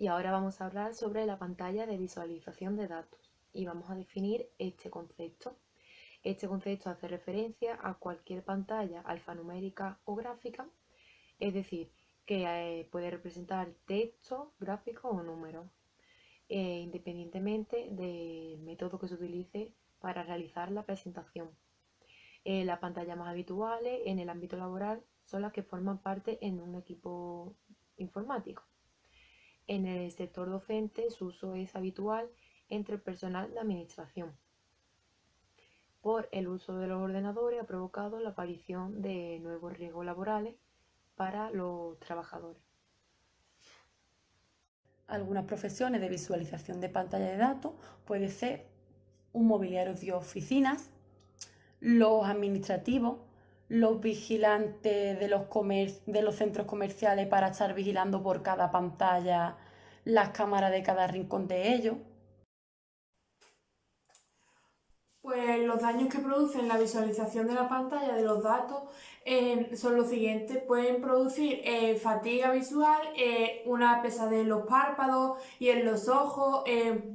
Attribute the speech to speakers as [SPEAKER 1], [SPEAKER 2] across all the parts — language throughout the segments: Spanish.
[SPEAKER 1] Y ahora vamos a hablar sobre la pantalla de visualización de datos y vamos a definir este concepto. Este concepto hace referencia a cualquier pantalla alfanumérica o gráfica, es decir, que puede representar texto, gráfico o números, independientemente del método que se utilice para realizar la presentación. Las pantallas más habituales en el ámbito laboral son las que forman parte en un equipo informático. En el sector docente su uso es habitual entre el personal de administración. Por el uso de los ordenadores ha provocado la aparición de nuevos riesgos laborales para los trabajadores.
[SPEAKER 2] Algunas profesiones de visualización de pantalla de datos puede ser un mobiliario de oficinas, los administrativos, los vigilantes de los centros comerciales para estar vigilando por cada pantalla las cámaras de cada rincón de ellos.
[SPEAKER 3] Pues los daños que producen la visualización de la pantalla de los datos son los siguientes. Pueden producir fatiga visual, una pesadez en los párpados y en los ojos,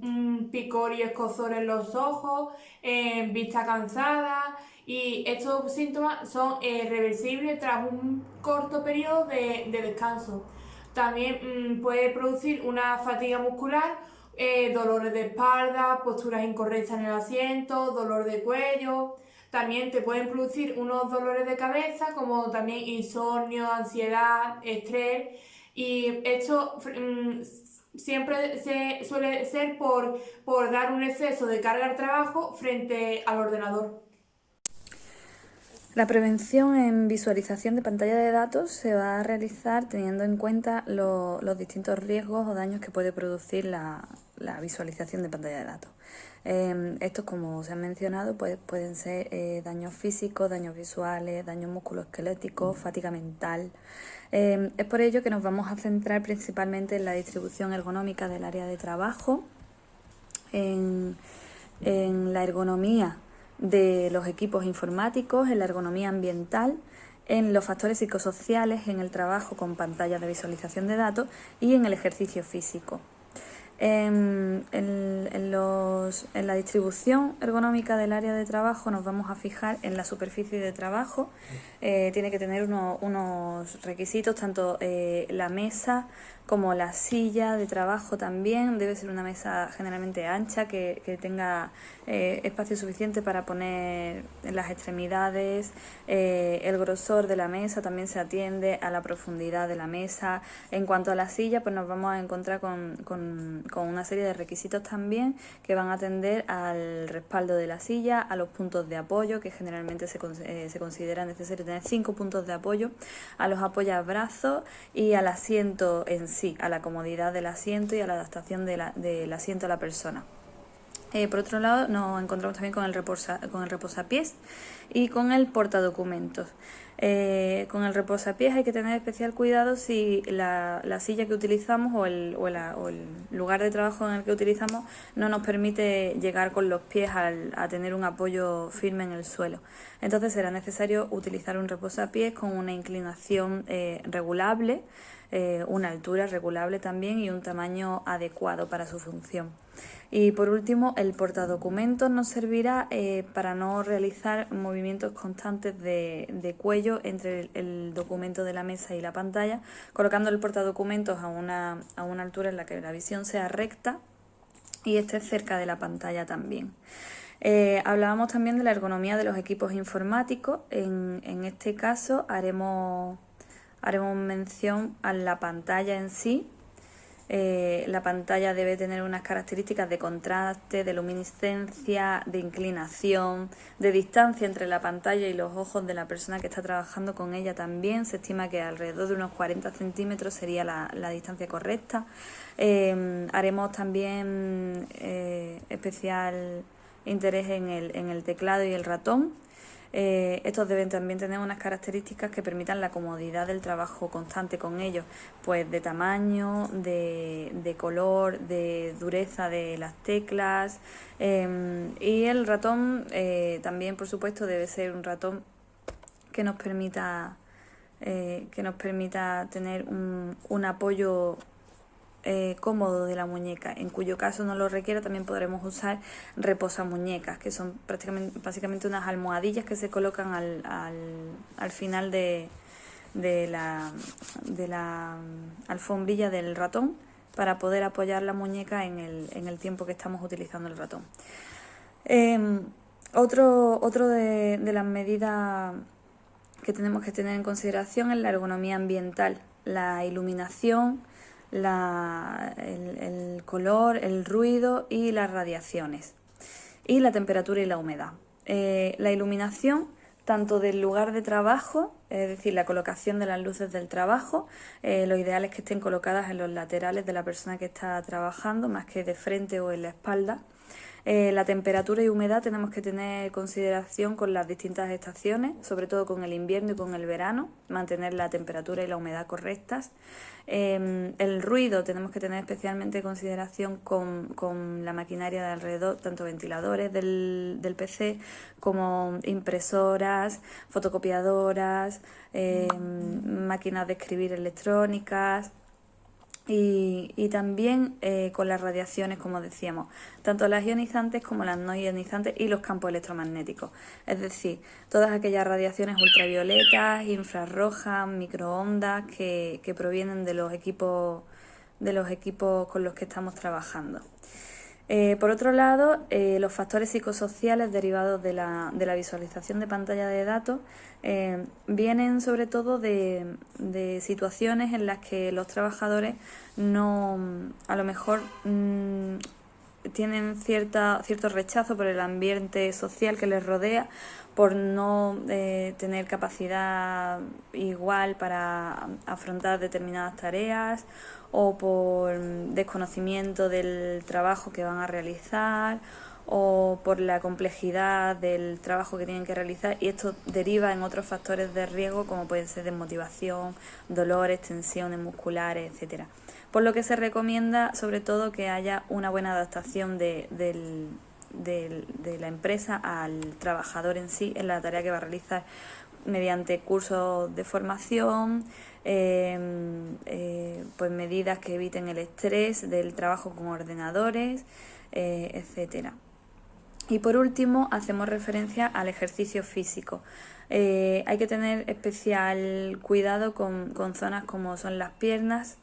[SPEAKER 3] un picor y escozor en los ojos, vista cansada, y estos síntomas son reversibles tras un corto periodo de descanso. También puede producir una fatiga muscular, dolores de espalda, posturas incorrectas en el asiento, dolor de cuello. También te pueden producir unos dolores de cabeza, como también insomnio, ansiedad, estrés. Y esto siempre se suele ser por dar un exceso de carga al trabajo frente al ordenador.
[SPEAKER 4] La prevención en visualización de pantalla de datos se va a realizar teniendo en cuenta los distintos riesgos o daños que puede producir la visualización de pantalla de datos. Estos, como se han mencionado, pueden ser daños físicos, daños visuales, daños musculoesqueléticos, fatiga mental. Es por ello que nos vamos a centrar principalmente en la distribución ergonómica del área de trabajo, en la ergonomía de los equipos informáticos, en la ergonomía ambiental, en los factores psicosociales, en el trabajo con pantallas de visualización de datos y en el ejercicio físico. En la distribución ergonómica del área de trabajo nos vamos a fijar en la superficie de trabajo. Tiene que tener unos requisitos, tanto la mesa como la silla de trabajo también. Debe ser una mesa generalmente ancha, que tenga espacio suficiente para poner en las extremidades. El grosor de la mesa también se atiende a la profundidad de la mesa. En cuanto a la silla, pues nos vamos a encontrar con una serie de requisitos también que van a atender al respaldo de la silla, a los puntos de apoyo, que generalmente se considera necesario tener 5 puntos de apoyo, a los apoyabrazos y al asiento en sí, a la comodidad del asiento y a la adaptación del asiento a la persona. Por otro lado, nos encontramos también con el reposapiés y con el portadocumentos. Con el reposapiés hay que tener especial cuidado si la silla que utilizamos o el lugar de trabajo en el que utilizamos no nos permite llegar con los pies a tener un apoyo firme en el suelo. Entonces será necesario utilizar un reposapiés con una inclinación regulable, una altura regulable también y un tamaño adecuado para su función. Y por último, el portadocumentos nos servirá para no realizar movimientos constantes de cuello entre el documento de la mesa y la pantalla, colocando el portadocumentos a una altura en la que la visión sea recta y esté cerca de la pantalla también. Hablábamos también de la ergonomía de los equipos informáticos. En este caso haremos mención a la pantalla en sí. La pantalla debe tener unas características de contraste, de luminiscencia, de inclinación, de distancia entre la pantalla y los ojos de la persona que está trabajando con ella también. Se estima que alrededor de unos 40 centímetros sería la distancia correcta. Haremos también especial interés en el teclado y el ratón. Estos deben también tener unas características que permitan la comodidad del trabajo constante con ellos, pues de tamaño, de color, de dureza de las teclas, y el ratón también, por supuesto, debe ser un ratón que nos permita tener un apoyo cómodo de la muñeca. En cuyo caso no lo requiera, también podremos usar reposamuñecas, que son básicamente unas almohadillas que se colocan al final de la alfombrilla del ratón para poder apoyar la muñeca en el tiempo que estamos utilizando el ratón. Otro de las medidas que tenemos que tener en consideración es la ergonomía ambiental, la iluminación, el color, el ruido y las radiaciones, y la temperatura y la humedad. La iluminación, tanto del lugar de trabajo, es decir, la colocación de las luces del trabajo, lo ideal es que estén colocadas en los laterales de la persona que está trabajando, más que de frente o en la espalda. La temperatura y humedad tenemos que tener consideración con las distintas estaciones, sobre todo con el invierno y con el verano, mantener la temperatura y la humedad correctas. El ruido tenemos que tener especialmente consideración con la maquinaria de alrededor, tanto ventiladores del PC como impresoras, fotocopiadoras, máquinas de escribir electrónicas. Y también con las radiaciones, como decíamos, tanto las ionizantes como las no ionizantes y los campos electromagnéticos. Es decir, todas aquellas radiaciones ultravioletas, infrarrojas, microondas que provienen de los equipos con los que estamos trabajando. Por otro lado, los factores psicosociales derivados de la visualización de pantalla de datos vienen sobre todo de situaciones en las que los trabajadores a lo mejor tienen cierto rechazo por el ambiente social que les rodea, por no tener capacidad igual para afrontar determinadas tareas, o por desconocimiento del trabajo que van a realizar, o por la complejidad del trabajo que tienen que realizar, y esto deriva en otros factores de riesgo como pueden ser desmotivación, dolores, tensiones musculares, etcétera. Por lo que se recomienda sobre todo que haya una buena adaptación de la empresa al trabajador en sí, en la tarea que va a realizar, mediante cursos de formación, pues medidas que eviten el estrés del trabajo con ordenadores, etcétera. Y por último, hacemos referencia al ejercicio físico. Hay que tener especial cuidado con zonas como son las piernas,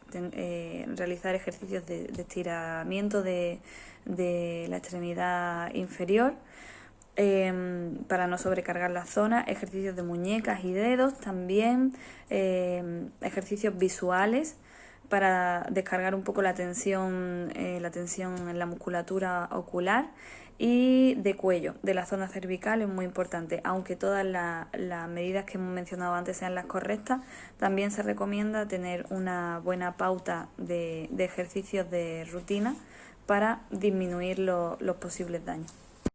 [SPEAKER 4] realizar ejercicios de estiramiento de la extremidad inferior, para no sobrecargar la zona, ejercicios de muñecas y dedos también, ejercicios visuales para descargar un poco la tensión en la musculatura ocular, y de cuello, de la zona cervical, es muy importante. Aunque todas las medidas que hemos mencionado antes sean las correctas, también se recomienda tener una buena pauta de ejercicios de rutina para disminuir los posibles daños.